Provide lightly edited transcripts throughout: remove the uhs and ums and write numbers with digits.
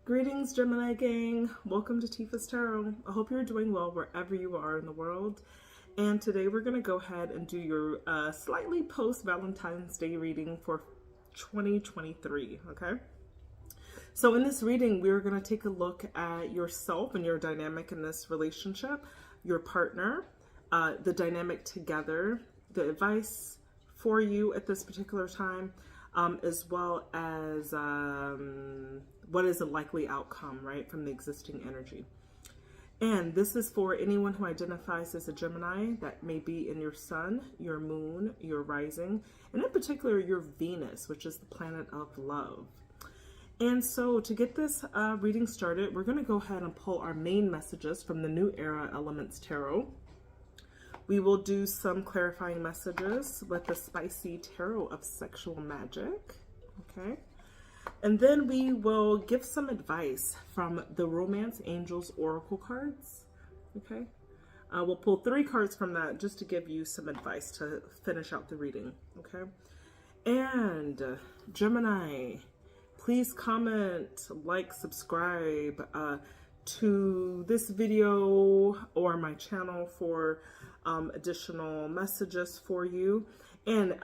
Greetings, Gemini gang. Welcome to Tifa's Tarot. I hope you're doing well wherever you are in the world. And today we're going to go ahead and do your slightly post-Valentine's Day reading for 2023, okay? So in this reading, we're going to take a look at yourself and your dynamic in this relationship, your partner, the dynamic together, the advice for you at this particular time, as well as what is a likely outcome, right, from the existing energy. And this is for anyone who identifies as a Gemini. That may be in your sun, your moon, your rising, and in particular your Venus, which is the planet of love. And so to get this reading started, we're going to go ahead and pull our main messages from the New Era Elements Tarot. We will do some clarifying messages with the spicy tarot of sexual magic, okay? And then we will give some advice from the Romance Angels Oracle cards, okay? We'll pull 3 cards from that just to give you some advice to finish out the reading, okay? And Gemini, please comment, like, subscribe to this video or my channel for additional messages for you. And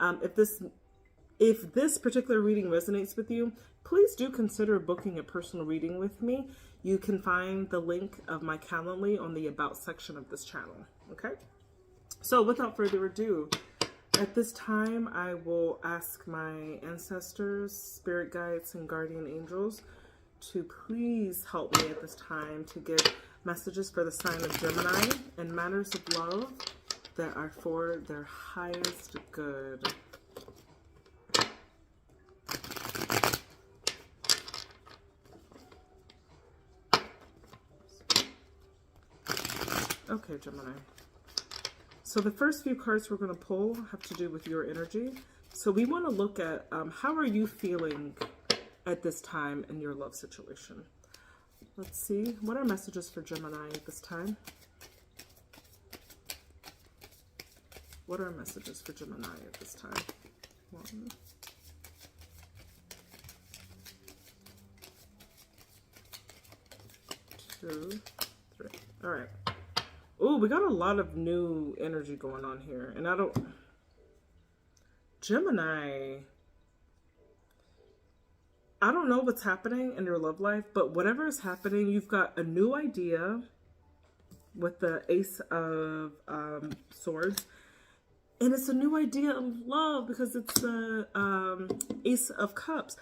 if this particular reading resonates with you, please do consider booking a personal reading with me. You can find the link of my Calendly on the About section of this channel, okay? So without further ado, at this time, I will ask my ancestors, spirit guides, and guardian angels to please help me at this time to get messages for the sign of Gemini and matters of love that are for their highest good. Okay, Gemini. So the first few cards we're going to pull have to do with your energy. So we want to look at how are you feeling at this time in your love situation. Let's see. What are messages for Gemini at this time? What are messages for Gemini at this time? 1, 2, 3. All right. Oh, we got a lot of new energy going on here. And Gemini, I don't know what's happening in your love life, but whatever is happening, you've got a new idea with the Ace of Swords. And it's a new idea of love because it's the Ace of Cups.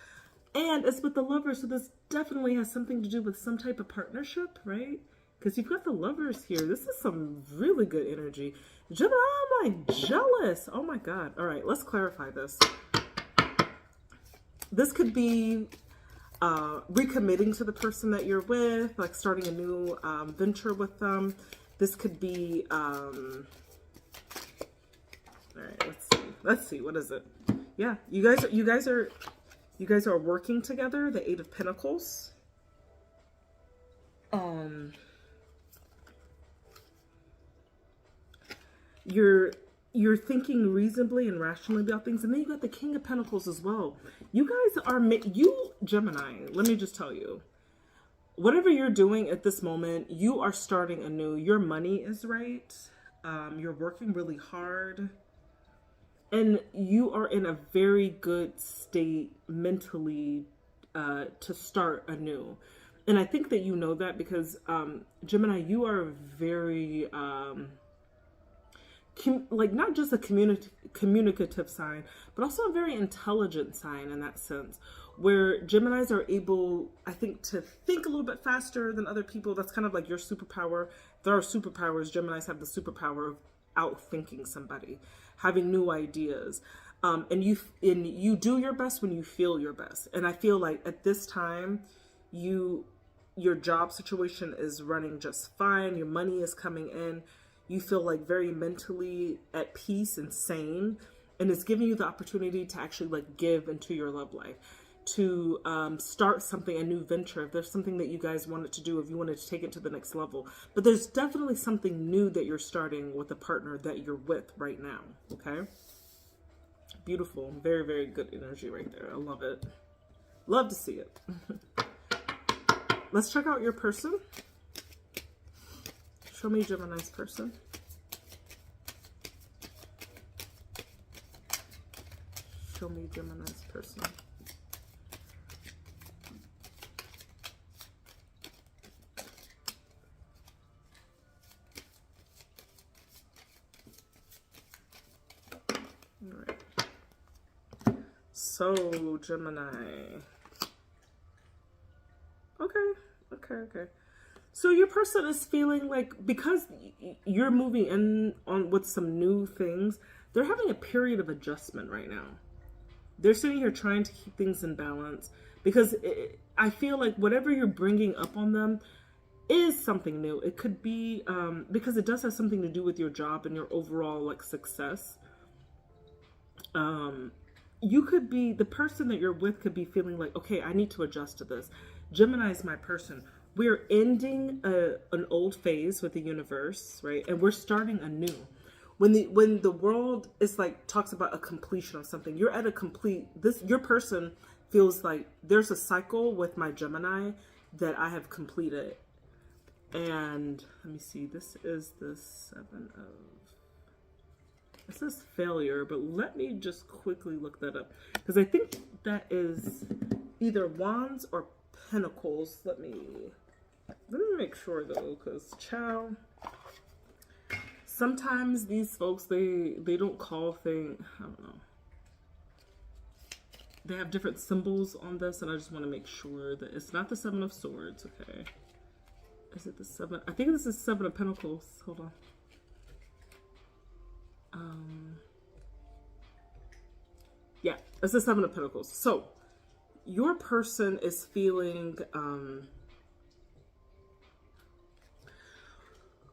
And it's with the Lovers, so this definitely has something to do with some type of partnership, right? Because you've got the Lovers here. This is some really good energy. Gemini, I'm like jealous. Oh my God. All right, let's clarify this. This could be recommitting to the person that you're with, like starting a new venture with them. This could be, all right, let's see. What is it? Yeah, you guys are working together. The 8 of Pentacles. You're thinking reasonably and rationally about things, and then you got the King of Pentacles as well. You guys are Gemini. Let me just tell you, whatever you're doing at this moment, you are starting anew. Your money is right. You're working really hard, and you are in a very good state mentally to start anew. And I think that you know that because Gemini, you are very like not just a communicative sign, but also a very intelligent sign in that sense, where Geminis are able, I think, to think a little bit faster than other people. That's kind of like your superpower. There are superpowers. Geminis have the superpower of outthinking somebody, having new ideas. And you do your best when you feel your best. And I feel like at this time, your job situation is running just fine. Your money is coming in. You feel like very mentally at peace and sane, and it's giving you the opportunity to actually like give into your love life, to start something, a new venture. If there's something that you guys wanted to do, if you wanted to take it to the next level, but there's definitely something new that you're starting with a partner that you're with right now. Okay. Beautiful. Very, very good energy right there. I love it. Love to see it. let's check out your person. Show me Gemini's person. Show me Gemini's person. All right. So, Gemini. Okay. So your person is feeling like, because you're moving in on with some new things, they're having a period of adjustment right now. They're sitting here trying to keep things in balance because I feel like whatever you're bringing up on them is something new. It could be because it does have something to do with your job and your overall like success. You could be, the person that you're with could be feeling like, okay, I need to adjust to this. Gemini is my person. We're ending an old phase with the universe, right? And we're starting a new. When the world is like, talks about a completion of something, you're at a complete, your person feels like there's a cycle with my Gemini that I have completed. And let me see, this is the 7 of, it says failure, but let me just quickly look that up. Because I think that is either Wands or Pentacles. Let me make sure though, because child, sometimes these folks, they don't call things, I don't know. They have different symbols on this, and I just want to make sure that it's not the 7 of Swords, okay? Is it the 7? I think this is 7 of Pentacles. Hold on. Yeah, it's the 7 of Pentacles. So, your person is feeling,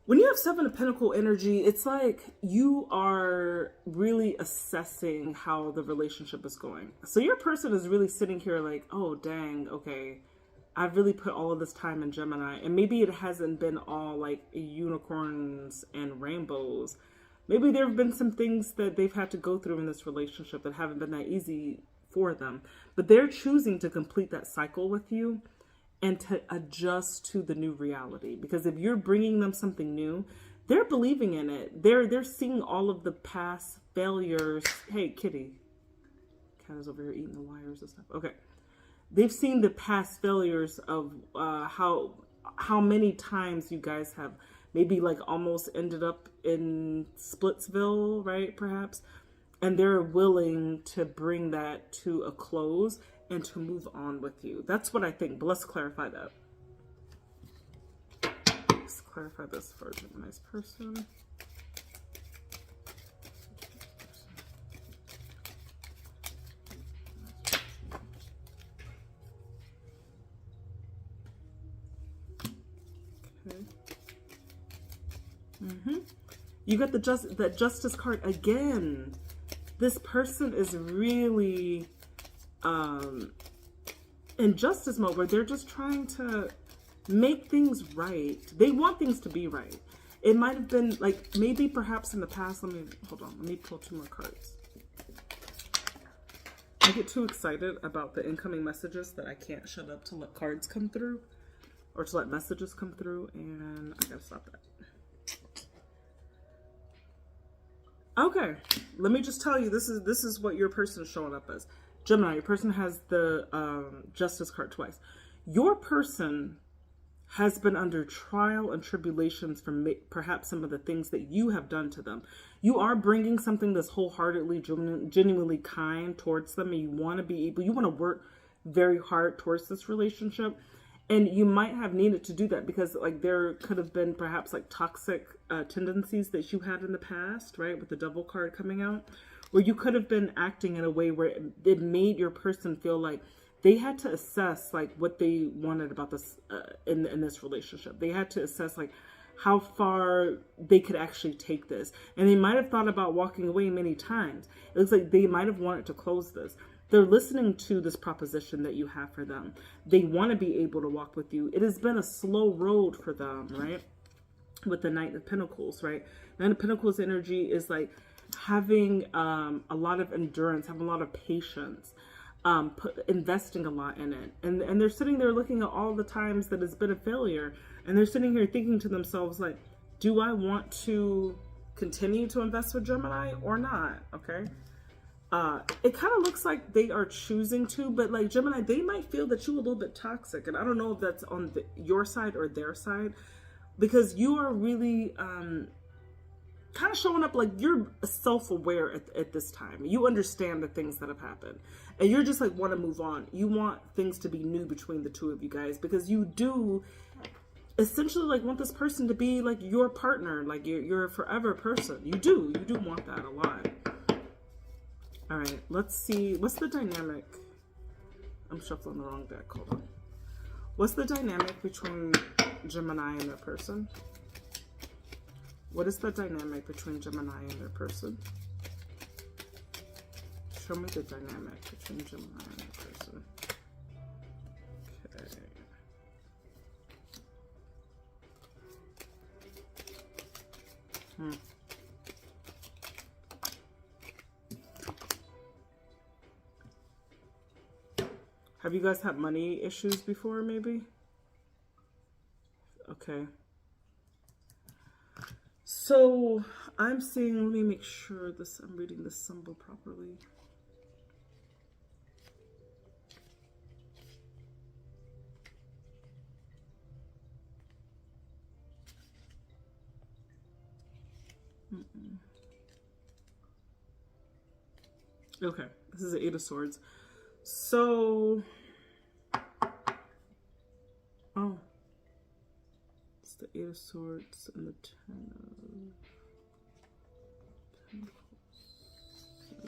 when you have 7 of Pentacle energy, it's like you are really assessing how the relationship is going. So your person is really sitting here like, oh, dang, okay, I've really put all of this time in Gemini. And maybe it hasn't been all like unicorns and rainbows. Maybe there have been some things that they've had to go through in this relationship that haven't been that easy for them. But they're choosing to complete that cycle with you and to adjust to the new reality. Because if you're bringing them something new, they're believing in it. They're seeing all of the past failures. Hey, kitty. Cat is over here eating the wires and stuff. Okay. They've seen the past failures of how many times you guys have maybe like almost ended up in Splitsville, right? Perhaps. And they're willing to bring that to a close and to move on with you. That's what I think. But let's clarify that. Let's clarify this for Gemini's person. Okay. You got the Justice card again. This person is really in justice mode, where they're just trying to make things right. They want things to be right. It might have been like, maybe perhaps in the past, let me pull 2 more cards. I get too excited about the incoming messages that I can't shut up to let cards come through, or to let messages come through, and I gotta stop that. Okay, let me just tell you, this is what your person is showing up as. Gemini, your person has the Justice card twice. Your person has been under trial and tribulations from perhaps some of the things that you have done to them. You are bringing something that's wholeheartedly, genuinely kind towards them, and you want to work very hard towards this relationship. And you might have needed to do that because like there could have been perhaps like toxic tendencies that you had in the past, right? With the Devil card coming out, where you could have been acting in a way where it made your person feel like they had to assess like what they wanted about this in this relationship. They had to assess like how far they could actually take this. And they might have thought about walking away many times. It looks like they might have wanted to close this. They're listening to this proposition that you have for them. They want to be able to walk with you. It has been a slow road for them, right? With the Knight of Pentacles, right? Knight of Pentacles energy is like having a lot of endurance, having a lot of patience. investing a lot in it. And they're sitting there looking at all the times that it's been a failure. And they're sitting here thinking to themselves, like, do I want to continue to invest with Gemini or not? Okay. It kind of looks like they are choosing to, but like Gemini, they might feel that you're a little bit toxic. And I don't know if that's on your side or their side, because you are really kind of showing up like you're self-aware at this time. You understand the things that have happened, and you're just like want to move on. You want things to be new between the two of you guys, because you do essentially like want this person to be like your partner, like your forever person. You do want that a lot. All right, let's see. What's the dynamic? I'm shuffling the wrong deck. Hold on. What's the dynamic between Gemini and their person? What is the dynamic between Gemini and their person? Show me the dynamic between Gemini and their person. Okay. Have you guys had money issues before, maybe? Okay. So I'm seeing, let me make sure this, I'm reading this symbol properly. Okay, this is the Eight of Swords. So, oh, it's the Eight of Swords and the Ten of Pentacles.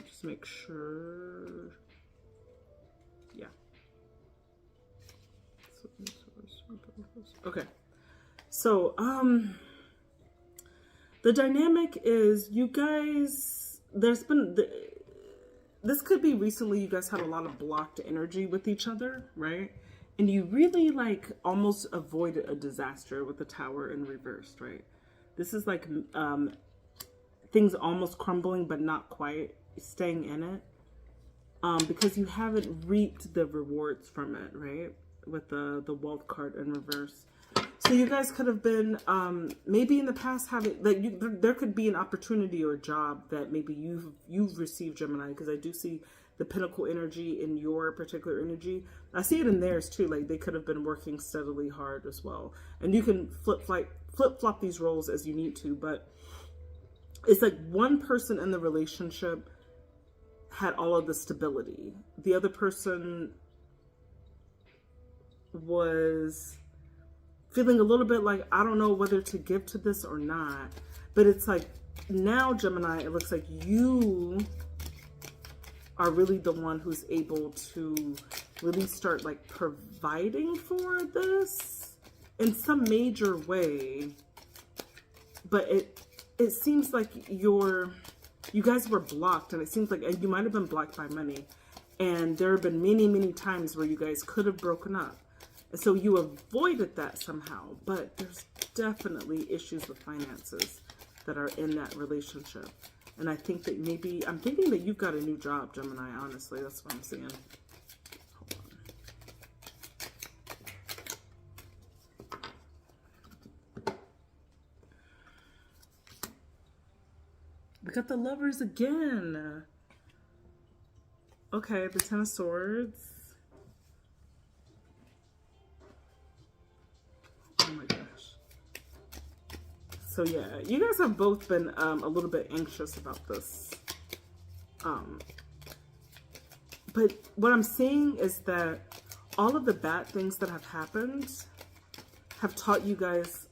Just make sure. Yeah. Okay. So, the dynamic is you guys, there's been this could be recently you guys had a lot of blocked energy with each other, right? And you really like almost avoided a disaster with the Tower in reverse, right? This is like things almost crumbling, but not quite, staying in it. Because you haven't reaped the rewards from it, right? With the Wealth card in reverse. So you guys could have been, maybe in the past having, like, there could be an opportunity or a job that maybe you've received, Gemini, because I do see the Pinnacle energy in your particular energy. I see it in theirs too, like they could have been working steadily hard as well. And you can flip-flop these roles as you need to, but it's like one person in the relationship had all of the stability. The other person was feeling a little bit like, I don't know whether to give to this or not. But it's like, now, Gemini, it looks like you are really the one who's able to really start like providing for this in some major way. But it seems like you guys were blocked, and it seems like you might have been blocked by money. And there have been many, many times where you guys could have broken up. So you avoided that somehow, but there's definitely issues with finances that are in that relationship. And I think that maybe, I'm thinking that you've got a new job, Gemini, honestly. That's what I'm seeing. Hold on. We got the Lovers again. Okay, the Ten of Swords. Oh my gosh. So yeah, you guys have both been a little bit anxious about this. But what I'm seeing is that all of the bad things that have happened have taught you guys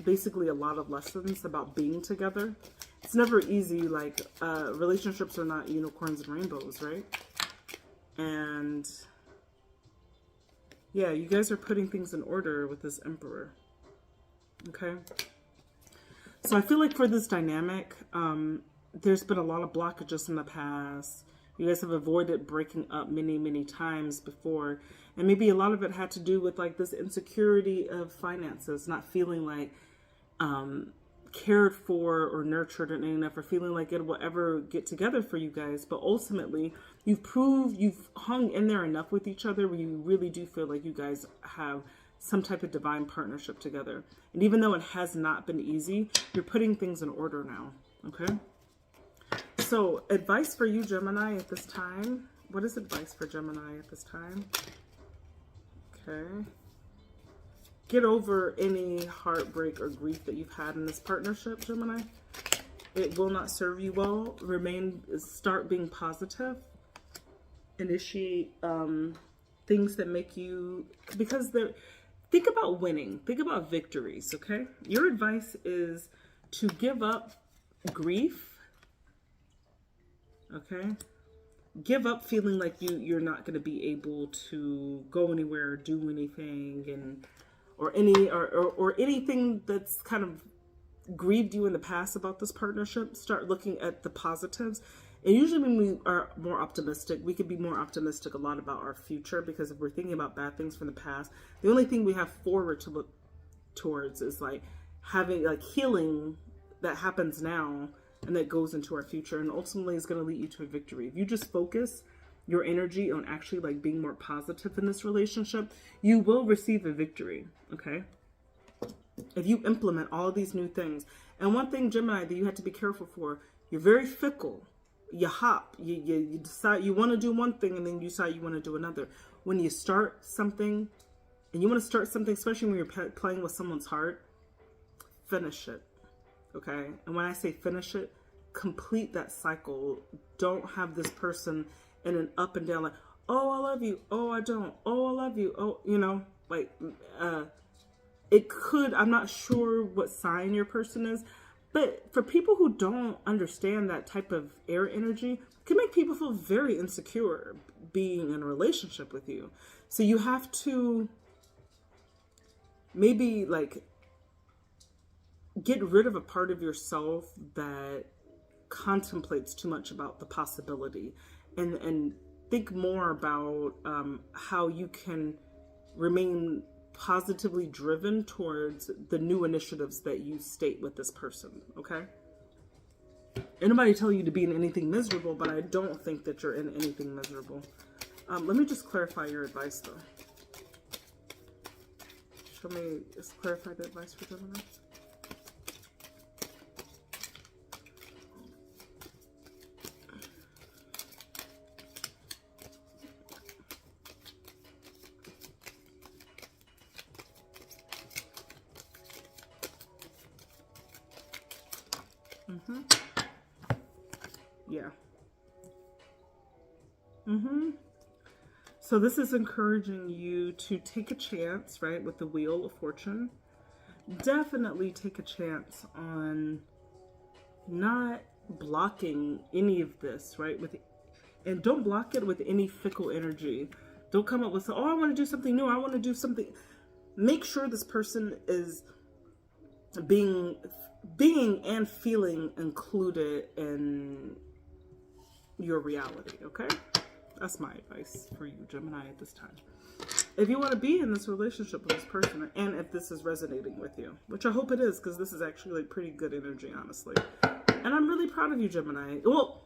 basically a lot of lessons about being together. It's never easy, like relationships are not unicorns and rainbows, right? And yeah, you guys are putting things in order with this Emperor. Okay. So I feel like for this dynamic, there's been a lot of blockages in the past. You guys have avoided breaking up many, many times before. And maybe a lot of it had to do with like this insecurity of finances, not feeling like cared for or nurtured enough, or feeling like it will ever get together for you guys. But ultimately, you've hung in there enough with each other where you really do feel like you guys have some type of divine partnership together. And even though it has not been easy, you're putting things in order now. Okay. So advice for you, Gemini, at this time. What is advice for Gemini at this time? Okay. Get over any heartbreak or grief that you've had in this partnership, Gemini. It will not serve you well. Start being positive. Initiate things that make you, because think about winning. Think about victories, okay? Your advice is to give up grief, okay? Give up feeling like you're not going to be able to go anywhere or do anything, or anything that's kind of grieved you in the past about this partnership. Start looking at the positives. And usually when we are more optimistic, we could be more optimistic a lot about our future, because if we're thinking about bad things from the past, the only thing we have forward to look towards is like having like healing that happens now and that goes into our future, and ultimately is going to lead you to a victory. If you just focus your energy on actually like being more positive in this relationship, you will receive a victory, okay? If you implement all of these new things. And one thing, Gemini, that you have to be careful for, you're very fickle. You hop. You decide you want to do one thing, and then you decide you want to do another. When you start something, and you want to start something, especially when you're playing with someone's heart, finish it, okay? And when I say finish it, complete that cycle. Don't have this person in an up and down, like, oh, I love you, oh, I don't, oh, I love you, oh, you know, like, it could, I'm not sure what sign your person is, but for people who don't understand that type of air energy, it can make people feel very insecure being in a relationship with you. So you have to maybe like get rid of a part of yourself that contemplates too much about the possibility, and think more about how you can remain positively driven towards the new initiatives that you state with this person, okay? Anybody tell you to be in anything miserable, but I don't think that you're in anything miserable. Let me just clarify your advice, though. Just clarify the advice for Gemini. Yeah. So this is encouraging you to take a chance, right, with the Wheel of Fortune. Definitely take a chance on not blocking any of this, right? And don't block it with any fickle energy. Don't come up with, oh, I want to do something new. I want to do something. Make sure this person is being and feeling included in your reality, okay? That's my advice for you, Gemini, at this time. If you want to be in this relationship with this person, and if this is resonating with you, which I hope it is, because this is actually like pretty good energy, honestly. And I'm really proud of you, Gemini. Well,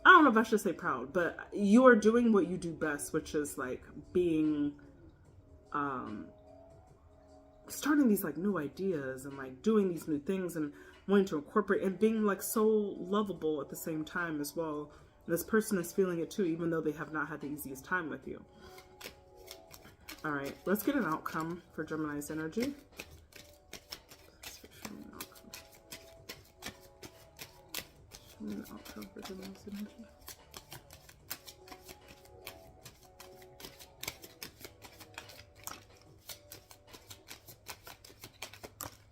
I don't know if I should say proud, but you are doing what you do best, which is like being, starting these like new ideas and like doing these new things and wanting to incorporate and being like so lovable at the same time as well. And this person is feeling it too, even though they have not had the easiest time with you. All right, let's get an outcome for Gemini's energy. Show me an outcome for Gemini's energy.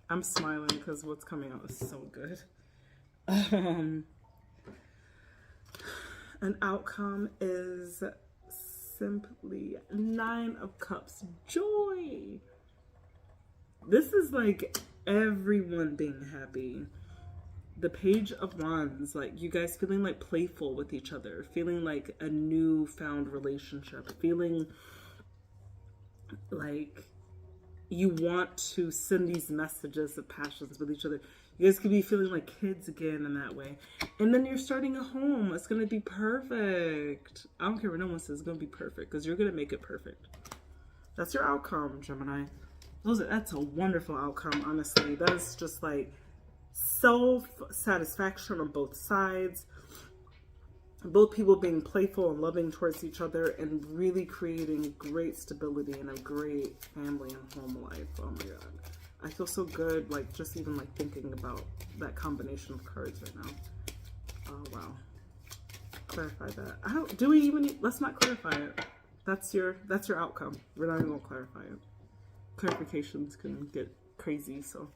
I'm smiling because what's coming out is so good. An outcome is simply 9 of Cups. Joy. This is like everyone being happy. The Page of Wands, like you guys feeling like playful with each other, feeling like a newfound relationship, feeling like you want to send these messages of passions with each other. You guys could be feeling like kids again in that way. And then you're starting a home. It's going to be perfect. I don't care what no one says. It's going to be perfect because you're going to make it perfect. That's your outcome, Gemini. That's a wonderful outcome, honestly. That is just like self-satisfaction on both sides. Both people being playful and loving towards each other and really creating great stability and a great family and home life. Oh my God. I feel so good, like just even like thinking about that combination of cards right now. Oh wow. Clarify that. Do we even, let's not clarify it. That's your outcome. We're not even gonna clarify it. Clarifications can get crazy, so.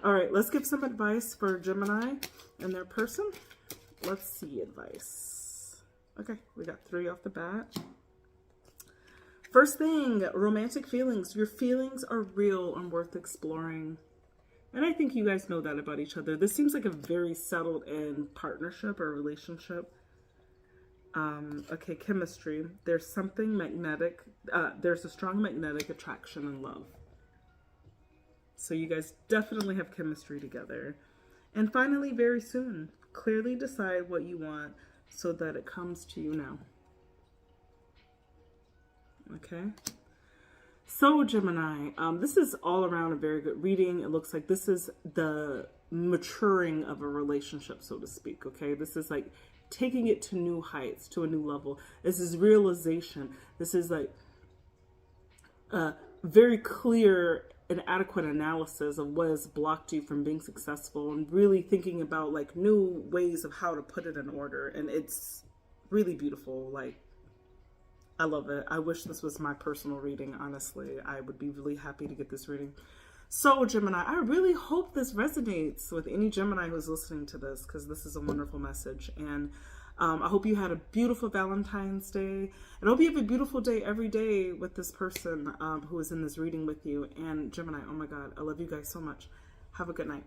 All right, let's give some advice for Gemini and their person. Let's see advice. Okay, we got 3 off the bat. First thing, romantic feelings. Your feelings are real and worth exploring. And I think you guys know that about each other. This seems like a very settled in partnership or relationship. Okay, chemistry. There's something magnetic. There's a strong magnetic attraction and love. So you guys definitely have chemistry together. And finally, very soon, clearly decide what you want so that it comes to you now. Okay. So Gemini, this is all around a very good reading. It looks like this is the maturing of a relationship, so to speak. Okay. This is like taking it to new heights, to a new level. This is realization. This is like very clear and adequate analysis of what has blocked you from being successful and really thinking about like new ways of how to put it in order. And it's really beautiful. Like, I love it. I wish this was my personal reading, honestly. I would be really happy to get this reading. So Gemini, I really hope this resonates with any Gemini who's listening to this, because this is a wonderful message. And I hope you had a beautiful Valentine's Day. And I hope you have a beautiful day every day with this person who is in this reading with you. And Gemini, oh my God, I love you guys so much. Have a good night.